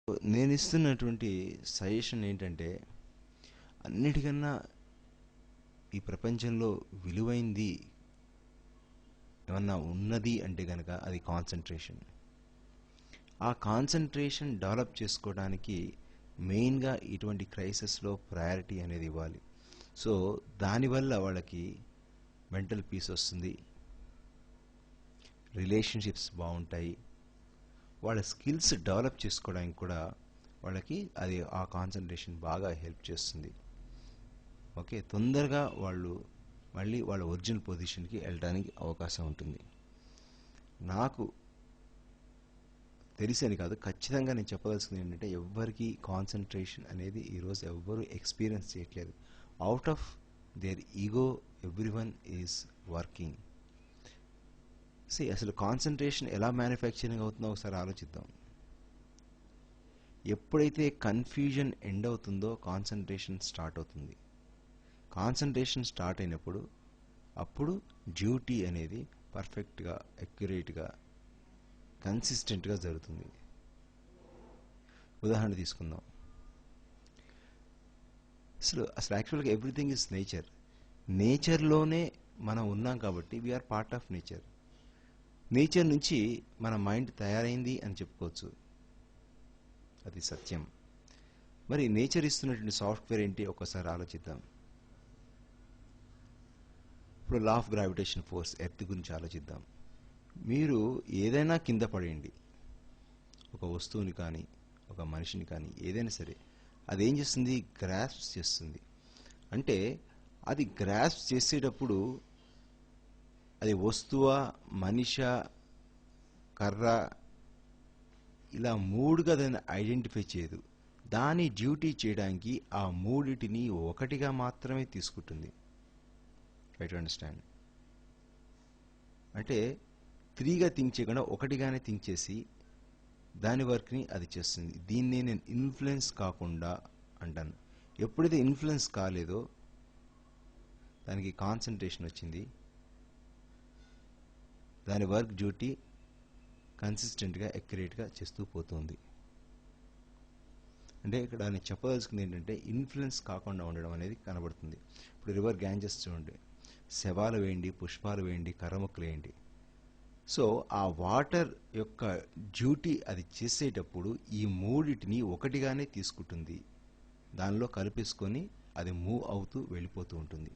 నేను ఇస్తున్నటువంటి సజెషన్ ఏంటంటే, అన్నిటికన్నా ఈ ప్రపంచంలో విలువైంది ఏమన్నా ఉన్నది అంటే గనక అది కాన్సంట్రేషన్. ఆ కాన్సంట్రేషన్ డెవలప్ చేసుకోవడానికి మెయిన్గా ఇటువంటి క్రైసిస్లో ప్రయారిటీ అనేది ఇవ్వాలి. సో దానివల్ల వాళ్ళకి మెంటల్ పీస్ వస్తుంది, రిలేషన్షిప్స్ బాగుంటాయి, వాళ్ళ స్కిల్స్ డెవలప్ చేసుకోవడానికి కూడా వాళ్ళకి అది ఆ కాన్సంట్రేషన్ బాగా హెల్ప్ చేస్తుంది. ఓకే, తొందరగా వాళ్ళు మళ్ళీ వాళ్ళ ఒరిజినల్ పొజిషన్కి వెళ్ళడానికి అవకాశం ఉంటుంది. నాకు తెలిసని కాదు, ఖచ్చితంగా నేను చెప్పదలుచుకుంది ఏంటంటే, ఎవ్వరికి కాన్సన్ట్రేషన్ అనేది ఈరోజు ఎవ్వరు ఎక్స్పీరియన్స్ చేయట్లేదు. Out of their ego every one is working. అసలు కాన్సన్ట్రేషన్ ఎలా మ్యానుఫ్యాక్చరింగ్ అవుతుందో ఒకసారి ఆలోచిద్దాం. ఎప్పుడైతే కన్ఫ్యూజన్ ఎండ్ అవుతుందో కాన్సన్ట్రేషన్ స్టార్ట్ అవుతుంది. కాన్సన్ట్రేషన్ స్టార్ట్ అయినప్పుడు అప్పుడు డ్యూటీ అనేది పర్ఫెక్ట్గా, అక్యురేట్గా, కన్సిస్టెంట్గా జరుగుతుంది. ఉదాహరణ తీసుకుందాం. అసలు యాక్చువల్గా ఎవ్రీథింగ్ ఇస్ నేచర్. నేచర్లోనే మనం ఉన్నాం కాబట్టి we are part of nature. Nature నుంచి మన మైండ్ తయారైంది అని చెప్పుకోవచ్చు, అది సత్యం. మరి నేచర్ ఇస్తున్నటువంటి సాఫ్ట్వేర్ ఏంటి ఒక్కసారి ఆలోచిద్దాం. ఇప్పుడు law of gravitation force, earth గురించి ఆలోచిద్దాం. మీరు ఏదైనా కింద పడేయండి, ఒక వస్తువుని కానీ ఒక మనిషిని కానీ ఏదైనా సరే, అదేం చేస్తుంది? గ్రాస్ప్ చేస్తుంది. అంటే అది గ్రాస్ప్ చేసేటప్పుడు అది వస్తువా, మనిషా, కర్ర, ఇలా మూడుగా దాన్ని ఐడెంటిఫై చేయదు. దాని డ్యూటీ చేయడానికి ఆ మూడిటిని ఒకటిగా మాత్రమే తీసుకుంటుంది. Right, understand? అంటే త్రీగా థింక్ చేయకుండా ఒకటిగానే థింక్ చేసి దాని వర్క్ని అది చేస్తుంది. దీన్ని నేను ఇన్ఫ్లుయెన్స్ కాకుండా అంటాను. ఎప్పుడైతే ఇన్ఫ్లుయెన్స్ కాలేదో దానికి కాన్సన్ట్రేషన్ వచ్చింది, దాని వర్క్ డ్యూటీ కన్సిస్టెంట్గా, అక్యురేట్గా చేస్తూ పోతుంది. అంటే ఇక్కడ నేను చెప్పదలుచుకుంది ఏంటంటే, ఇన్ఫ్లుయెన్స్ కాకుండా ఉండడం అనేది కనబడుతుంది. ఇప్పుడు రివర్ గ్యాంజెస్ చూడండి, శవాలు వేయండి, పుష్పాలు వేయండి, కర్రముక్కలు వేయండి. సో ఆ వాటర్ యొక్క డ్యూటీ అది చేసేటప్పుడు ఈ మూడిటిని ఒకటిగానే తీసుకుంటుంది, దానిలో కలిపేసుకొని అది మూవ్ అవుతూ వెళ్ళిపోతూ ఉంటుంది.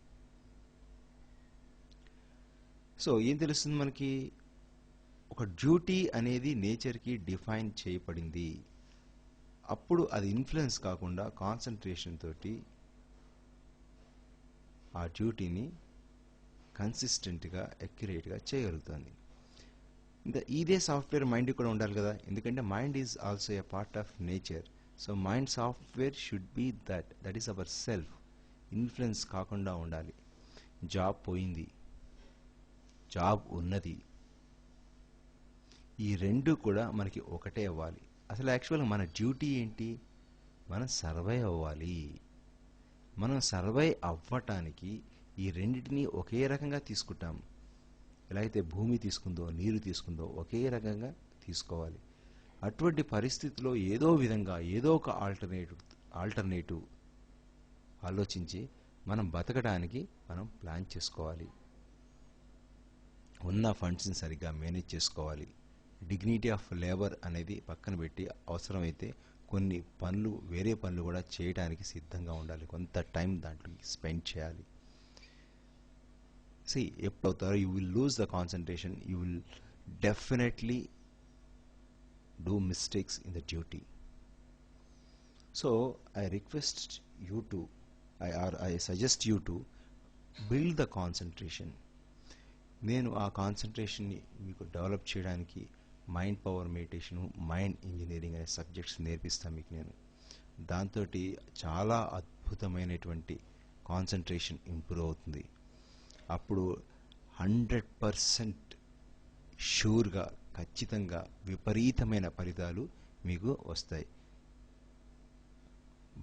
సో ఏం తెలుస్తుంది మనకి? ఒక డ్యూటీ అనేది నేచర్కి డిఫైన్ చేయబడింది. అప్పుడు అది ఇన్ఫ్లుయెన్స్ కాకుండా కాన్సన్ట్రేషన్ తోటి ఆ డ్యూటీని కన్సిస్టెంట్గా, అక్యురేట్గా చేయగలుగుతుంది. ఇదే సాఫ్ట్వేర్ మైండ్ కూడా ఉండాలి కదా, ఎందుకంటే mind is also a part of nature. So mind software should be that is our self. Influence కాకుండా ఉండాలి. జాబ్ పోయింది, జాబ్ ఉన్నది, ఈ రెండు కూడా మనకి ఒకటే అవ్వాలి. అసలు యాక్చువల్గా మన డ్యూటీ ఏంటి? మనం సర్వైవ్ అవ్వాలి. మనం సర్వైవ్ అవ్వటానికి ఈ రెండింటినీ ఒకే రకంగా తీసుకుంటాం. ఎలా అయితే భూమి తీసుకుందో, నీరు తీసుకుందో ఒకే రకంగా తీసుకోవాలి. అటువంటి పరిస్థితిలో ఏదో విధంగా ఏదో ఒక ఆల్టర్నేటివ్ ఆలోచించి మనం బతకడానికి మనం ప్లాన్ చేసుకోవాలి. ఉన్న ఫండ్స్ని సరిగ్గా మేనేజ్ చేసుకోవాలి. డిగ్నిటీ ఆఫ్ లేబర్ అనేది పక్కన పెట్టి అవసరమైతే కొన్ని పనులు, వేరే పనులు కూడా చేయడానికి సిద్ధంగా ఉండాలి. కొంత టైం దాంట్లో స్పెండ్ చేయాలి. ఎప్పుడవుతారో you will lose the concentration, you will definitely do mistakes in the duty. So I request you to, I suggest you to build the concentration. నేను ఆ కాన్సన్ట్రేషన్ని మీకు డెవలప్ చేయడానికి mind power meditation, mind engineering అనే subjects నేర్పిస్తాను మీకు నేను. దాంతో చాలా అద్భుతమైనటువంటి కాన్సన్ట్రేషన్ ఇంప్రూవ్ అవుతుంది. అప్పుడు 100% షూర్గా, ఖచ్చితంగా విపరీతమైన ఫలితాలు మీకు వస్తాయి.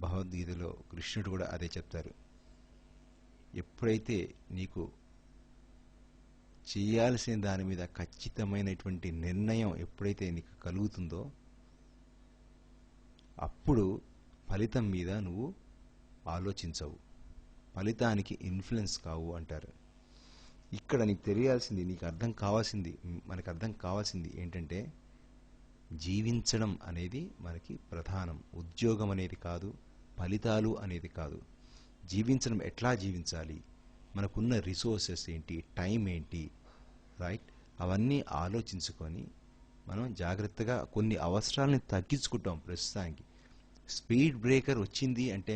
భగవద్గీతలో కృష్ణుడు కూడా అదే చెప్తారు. ఎప్పుడైతే నీకు చేయాల్సిన దాని మీద ఖచ్చితమైనటువంటి నిర్ణయం ఎప్పుడైతే నీకు కలుగుతుందో అప్పుడు ఫలితం మీద నువ్వు ఆలోచించవు, ఫలితానికి ఇన్ఫ్లుయెన్స్ కావు అంటారు. ఇక్కడ నీకు తెలియాల్సింది, నీకు అర్థం కావాల్సింది, మనకు అర్థం కావాల్సింది ఏంటంటే జీవించడం అనేది మనకి ప్రధానం. ఉద్యోగం అనేది కాదు, ఫలితాలు అనేది కాదు. జీవించడం ఎట్లా జీవించాలి, మనకున్న రిసోర్సెస్ ఏంటి, టైం ఏంటి, రైట్, అవన్నీ ఆలోచించుకొని మనం జాగ్రత్తగా కొన్ని అవసరాలని తగ్గించుకుంటాం. ప్రస్తుతానికి స్పీడ్ బ్రేకర్ వచ్చింది అంటే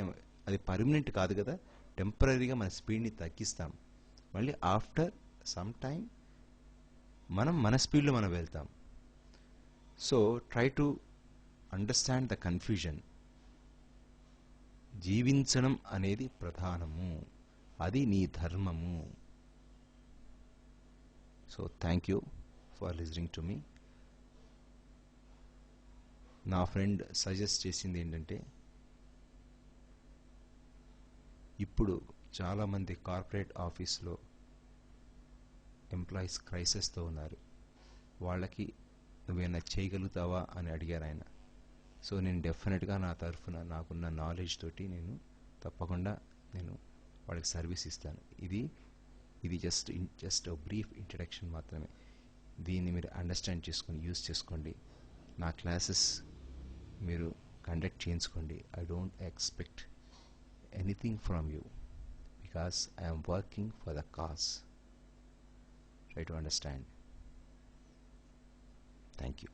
అది పర్మనెంట్ కాదు కదా, టెంపరీగా మన స్పీడ్ని తగ్గిస్తాం. మళ్ళీ ఆఫ్టర్ సమ్ టైం మనం మన స్పీడ్లో మనం వెళ్తాం. So try to understand the confusion. జీవించడం అనేది ప్రధానము, అది నీ ధర్మము. So thank you for listening to me. నా ఫ్రెండ్ సజెస్ట్ చేసింది ఏంటంటే, ఇప్పుడు చాలామంది కార్పొరేట్ ఆఫీస్లో ఎంప్లాయీస్ క్రైసిస్తో ఉన్నారు, వాళ్ళకి నువ్వేమైనా చేయగలుగుతావా అని అడిగారు ఆయన. సో నేను డెఫినెట్గా నా తరఫున నాకున్న నాలెడ్జ్ తోటి నేను తప్పకుండా నేను వాళ్ళకి సర్వీస్ ఇస్తాను. ఇది జస్ట్ బ్రీఫ్ ఇంట్రడక్షన్ మాత్రమే. దీన్ని మీరు అండర్స్టాండ్ చేసుకొని యూజ్ చేసుకోండి. నా క్లాసెస్ మీరు కండక్ట్ చేయించుకోండి. I don't expect anything from you because I'm working for the cause. Try to understand. Thank you.